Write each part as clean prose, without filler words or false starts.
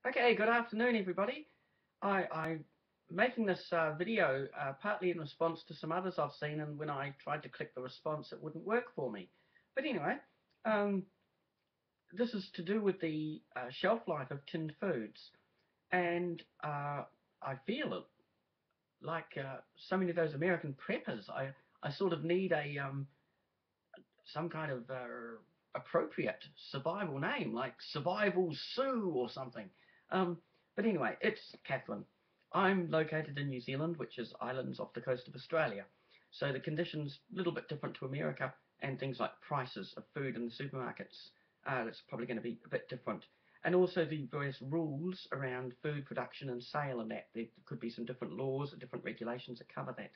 Okay, good afternoon, everybody. I'm making this video partly in response to some others I've seen, and when I tried to click the response, it wouldn't work for me. But anyway, um, this is to do with the shelf life of tinned foods, and I feel it like so many of those American preppers. I sort of need a some kind of appropriate survival name, like Survival Sue or something. Um, but anyway, it's Catherine. I'm located in New Zealand, which is islands off the coast of Australia. So the conditions a little bit different to America, and things like prices of food in the supermarkets. That's probably going to be a bit different. And also the various rules around food production and sale and that. There could be some different laws and different regulations that cover that.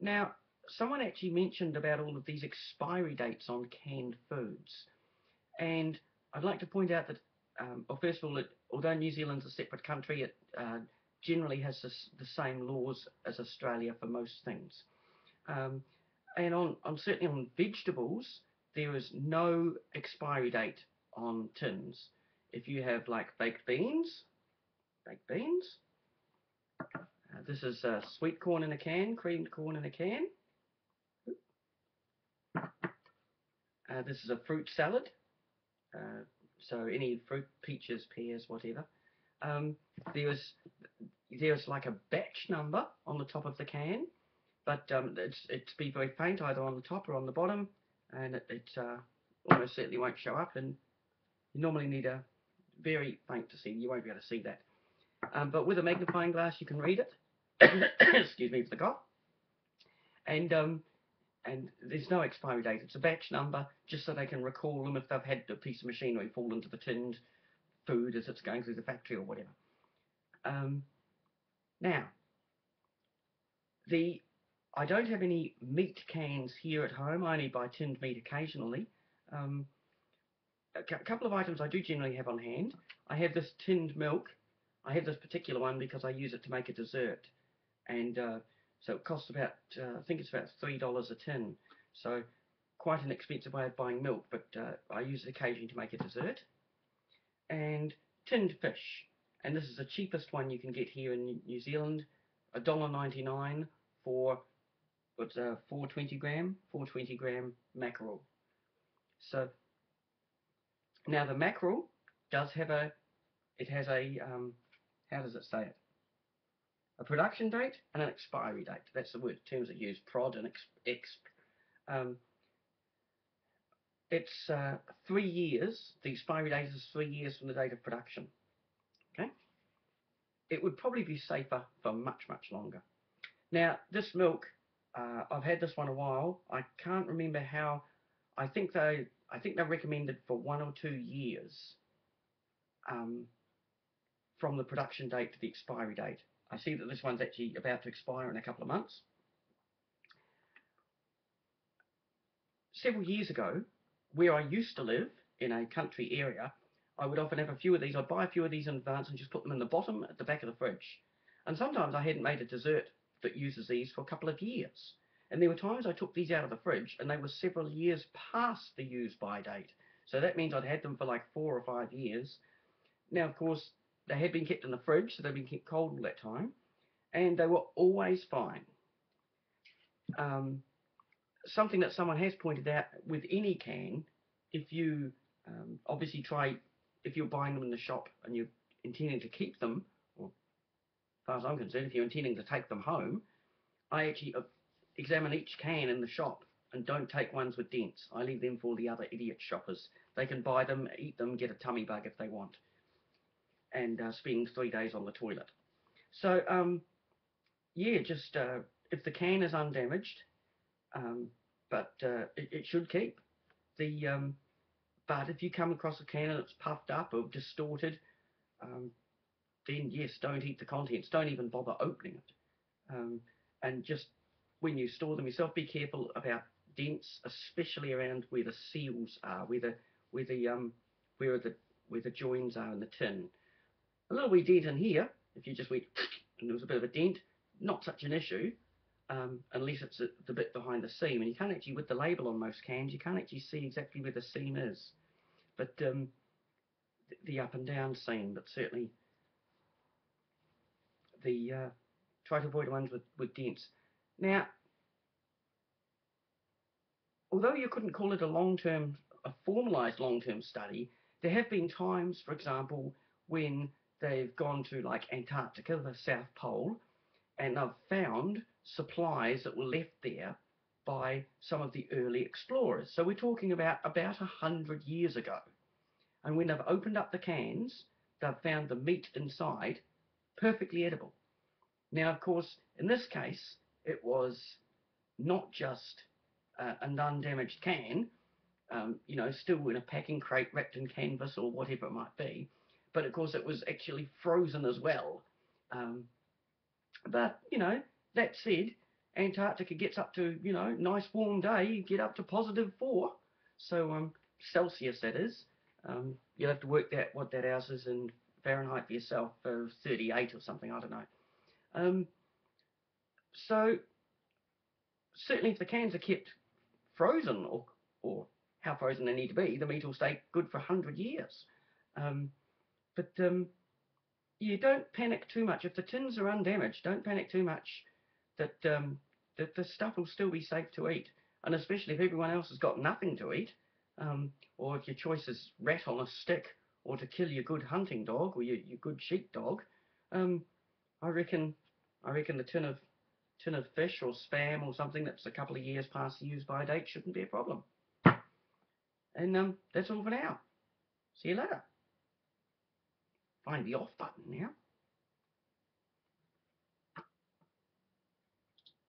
Now, someone actually mentioned about all of these expiry dates on canned foods, and I'd like to point out that, well, first of all, although New Zealand's a separate country, it generally has the same laws as Australia for most things. Um, and certainly on vegetables, there is no expiry date on tins. If you have like baked beans, this is sweet corn in a can, creamed corn in a can. This is a fruit salad, uh, so any fruit, peaches, pears, whatever. Um, there's there's like a batch number on the top of the can, but it's be very faint either on the top or on the bottom, and it almost certainly won't show up. And you normally need a very faint to see. You won't be able to see that. But with a magnifying glass, you can read it. Excuse me for the cough. And and there's no expiry date. It's a batch number, just so they can recall them if they've had a piece of machinery fall into the tinned food as it's going through the factory or whatever. Um, now, I don't have any meat cans here at home. I only buy tinned meat occasionally. Um, a couple of items I do generally have on hand. I have this tinned milk. I have this particular one because I use it to make a dessert, and so it costs about I think it's about $3 a tin. So quite an expensive way of buying milk, but I use it occasionally to make a dessert. And tinned fish, and this is the cheapest one you can get here in New Zealand, $1.99 for what's 420 gram mackerel. So now the mackerel does have it has a how does it say it? A production date and an expiry date. That's the word terms that use prod and exp. Um, it's 3 years. The expiry date is 3 years from the date of production. Okay, it would probably be safer for much longer. Now this milk, I've had this one a while. I can't remember how. I think they recommended for 1 or 2 years um, from the production date to the expiry date. I see that this one's actually about to expire in a couple of months. Several years ago, where I used to live in a country area, I would often have a few of these. I'd buy a few of these in advance and just put them in the bottom at the back of the fridge. And sometimes I hadn't made a dessert that uses these for a couple of years. And there were times I took these out of the fridge and they were several years past the use by date. So that means I'd had them for like 4 or 5 years. Now, of course, they had been kept in the fridge, so they'd been kept cold all that time, and they were always fine. Um, Something that someone has pointed out with any can, if you obviously if you're buying them in the shop and you're intending to keep them, or as far as I'm concerned, if you're intending to take them home, I actually examine each can in the shop and don't take ones with dents. I leave them for the other idiot shoppers. They can buy them, eat them, get a tummy bug if they want, and spend 3 days on the toilet. So yeah, just if the can is undamaged, um, but it should keep. But if you come across a can and it's puffed up or distorted, um, then yes, don't eat the contents. Don't even bother opening it. And just when you store them yourself, be careful about dents, especially around where the seals are, where the where the where the joins are in the tin. A little wee dent in here, if you just went and there was a bit of a dent, not such an issue, unless it's the bit behind the seam. And you can't actually, with the label on most cans, you can't actually see exactly where the seam is. But the up and down scene, but certainly the try to avoid ones with dents. Now, although you couldn't call it a formalised long-term study, there have been times, for example, when they've gone to like Antarctica, the South Pole, and they've found supplies that were left there by some of the early explorers. So we're talking about 100 years ago. And when they've opened up the cans, they've found the meat inside perfectly edible. Now, of course, in this case, it was not just an undamaged can, still in a packing crate wrapped in canvas or whatever it might be, but of course it was actually frozen as well. But, that said, Antarctica gets up to, nice warm day, you get up to +4. So, Celsius, that is. You'll have to work that, what that ours is in Fahrenheit for yourself, 38 or something, I don't know. So, certainly if the cans are kept frozen, or how frozen they need to be, the meat will stay good for 100 years. But you don't panic too much. If the tins are undamaged, don't panic too much that the stuff will still be safe to eat. And especially if everyone else has got nothing to eat, or if your choice is rat on a stick, or to kill your good hunting dog, or your good sheepdog, I reckon the tin of fish or spam or something that's a couple of years past the use-by date shouldn't be a problem. And that's all for now. See you later. Find the off button now.